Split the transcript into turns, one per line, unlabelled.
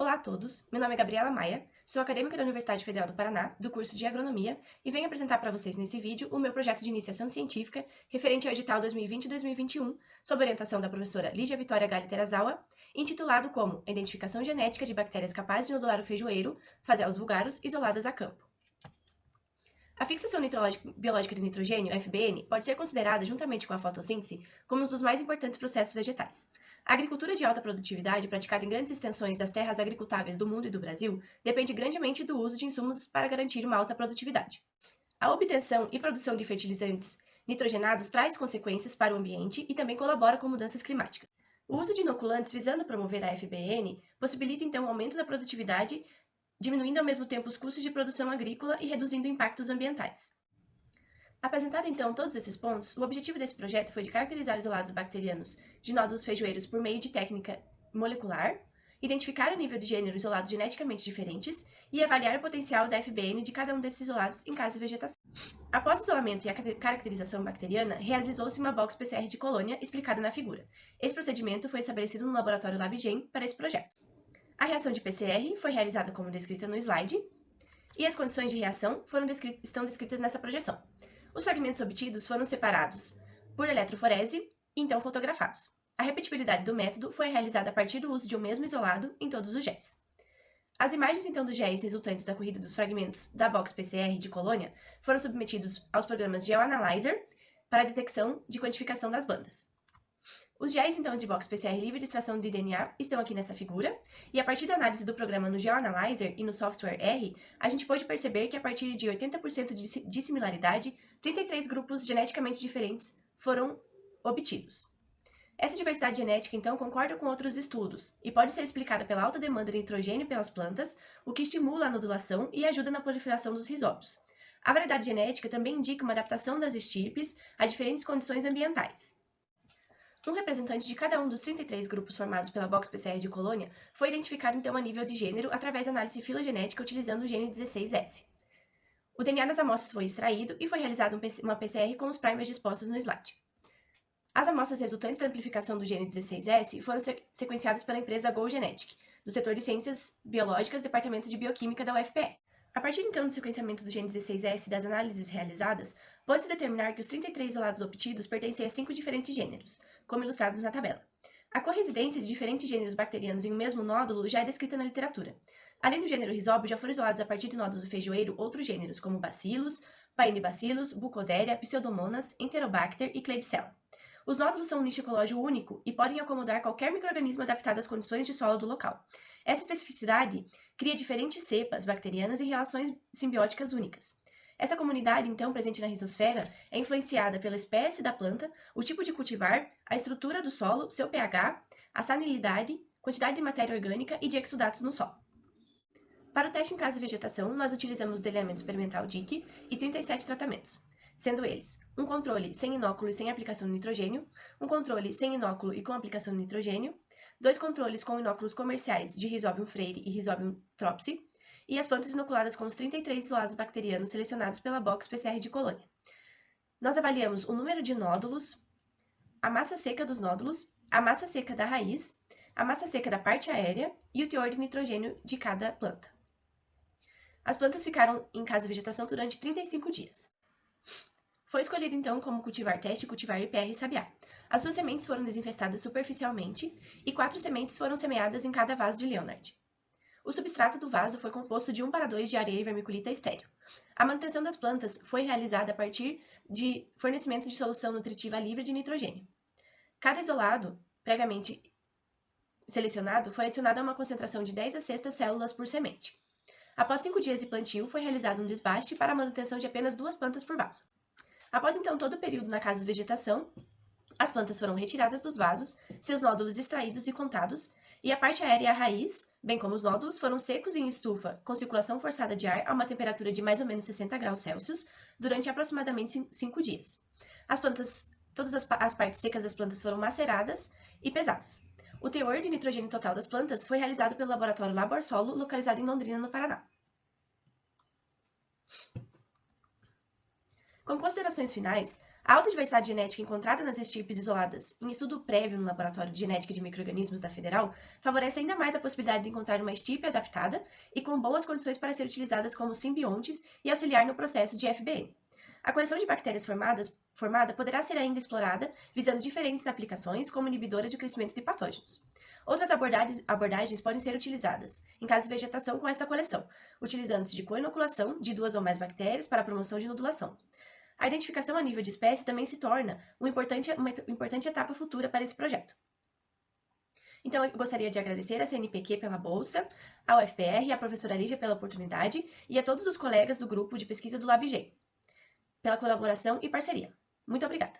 Olá a todos, meu nome é Gabriela Maia, sou acadêmica da Universidade Federal do Paraná, do curso de Agronomia, e venho apresentar para vocês nesse vídeo o meu projeto de iniciação científica referente ao edital 2020-2021, sob orientação da professora Lígia Vitória Galli Terazawa, intitulado como Identificação Genética de Bactérias Capazes de Nodular o Feijoeiro, Phaseolus vulgaris, isoladas a campo. A fixação biológica de nitrogênio, FBN, pode ser considerada, juntamente com a fotossíntese, como um dos mais importantes processos vegetais. A agricultura de alta produtividade, praticada em grandes extensões das terras agricultáveis do mundo e do Brasil, depende grandemente do uso de insumos para garantir uma alta produtividade. A obtenção e produção de fertilizantes nitrogenados traz consequências para o ambiente e também colabora com mudanças climáticas. O uso de inoculantes visando promover a FBN possibilita então o aumento da produtividade, diminuindo ao mesmo tempo os custos de produção agrícola e reduzindo impactos ambientais. Apresentado então todos esses pontos, o objetivo desse projeto foi de caracterizar isolados bacterianos de nódulos feijoeiros por meio de técnica molecular, identificar o nível de gênero isolados geneticamente diferentes e avaliar o potencial da FBN de cada um desses isolados em caso de vegetação. Após o isolamento e a caracterização bacteriana, realizou-se uma box PCR de colônia explicada na figura. Esse procedimento foi estabelecido no laboratório LabGen para esse projeto. A reação de PCR foi realizada como descrita no slide, e as condições de reação estão descritas nessa projeção. Os fragmentos obtidos foram separados por eletroforese e então fotografados. A repetibilidade do método foi realizada a partir do uso de um mesmo isolado em todos os géis. As imagens então dos géis resultantes da corrida dos fragmentos da box PCR de colônia foram submetidos aos programas GeoAnalyzer para a detecção de quantificação das bandas. Os géis, então, de box PCR livre de extração de DNA estão aqui nessa figura, e a partir da análise do programa no GeoAnalyzer e no software R, a gente pôde perceber que a partir de 80% de similaridade, 33 grupos geneticamente diferentes foram obtidos. Essa diversidade genética, então, concorda com outros estudos, e pode ser explicada pela alta demanda de nitrogênio pelas plantas, o que estimula a nodulação e ajuda na proliferação dos rizóbios. A variedade genética também indica uma adaptação das estirpes a diferentes condições ambientais. Um representante de cada um dos 33 grupos formados pela box PCR de colônia foi identificado então a nível de gênero através da análise filogenética utilizando o gene 16S. O DNA das amostras foi extraído e foi realizada uma PCR com os primers dispostos no slide. As amostras resultantes da amplificação do gene 16S foram sequenciadas pela empresa Go Genetic, do setor de Ciências Biológicas, Departamento de Bioquímica da UFPR. A partir então do sequenciamento do gene 16S e das análises realizadas, pode-se determinar que os 33 isolados obtidos pertencem a 5 diferentes gêneros, como ilustrados na tabela. A corresidência de diferentes gêneros bacterianos em um mesmo nódulo já é descrita na literatura. Além do gênero Rhizobio, já foram isolados a partir de nódulos do feijoeiro outros gêneros, como Bacillus, Paenibacillus, Bucodéria, Pseudomonas, Enterobacter e Klebsiella. Os nódulos são um nicho ecológico único e podem acomodar qualquer micro-organismo adaptado às condições de solo do local. Essa especificidade cria diferentes cepas bacterianas e relações simbióticas únicas. Essa comunidade, então, presente na rizosfera, é influenciada pela espécie da planta, o tipo de cultivar, a estrutura do solo, seu pH, a salinidade, quantidade de matéria orgânica e de exudatos no solo. Para o teste em caso de vegetação, nós utilizamos o delineamento experimental DIC e 37 tratamentos, sendo eles um controle sem inóculo e sem aplicação de nitrogênio, um controle sem inóculo e com aplicação de nitrogênio, 2 controles com inóculos comerciais de Rhizobium freire e Rhizobium tropsi, e as plantas inoculadas com os 33 isolados bacterianos selecionados pela box PCR de colônia. Nós avaliamos o número de nódulos, a massa seca dos nódulos, a massa seca da raiz, a massa seca da parte aérea e o teor de nitrogênio de cada planta. As plantas ficaram em casa de vegetação durante 35 dias. Foi escolhido então como cultivar teste, cultivar IPR e sabiá. As 2 sementes foram desinfestadas superficialmente e 4 sementes foram semeadas em cada vaso de Leonard. O substrato do vaso foi composto de 1:2 de areia e vermiculita estéril. A manutenção das plantas foi realizada a partir de fornecimento de solução nutritiva livre de nitrogênio. Cada isolado, previamente selecionado, foi adicionado a uma concentração de 10 a 6 células por semente. Após 5 dias de plantio, foi realizado um desbaste para a manutenção de apenas 2 plantas por vaso. Após então todo o período na casa de vegetação, as plantas foram retiradas dos vasos, seus nódulos extraídos e contados, e a parte aérea e a raiz, bem como os nódulos, foram secos em estufa com circulação forçada de ar a uma temperatura de mais ou menos 60 graus Celsius durante aproximadamente 5 dias. Todas as partes secas das plantas foram maceradas e pesadas. O teor de nitrogênio total das plantas foi realizado pelo laboratório Labor Solo, localizado em Londrina, no Paraná. Como considerações finais, A alta diversidade genética encontrada nas estirpes isoladas em estudo prévio no Laboratório de Genética de Micro-Organismos da Federal favorece ainda mais a possibilidade de encontrar uma estirpe adaptada e com boas condições para ser utilizadas como simbiontes e auxiliar no processo de FBN. A coleção de bactérias formada poderá ser ainda explorada, visando diferentes aplicações, como inibidora de crescimento de patógenos. Outras abordagens podem ser utilizadas, em casos de vegetação com essa coleção, utilizando-se de co-inoculação de 2 ou mais bactérias para a promoção de nodulação. A identificação a nível de espécie também se torna uma importante etapa futura para esse projeto. Então, eu gostaria de agradecer à CNPq pela bolsa, ao FPR e à professora Lígia pela oportunidade e a todos os colegas do grupo de pesquisa do LabG pela colaboração e parceria. Muito obrigada!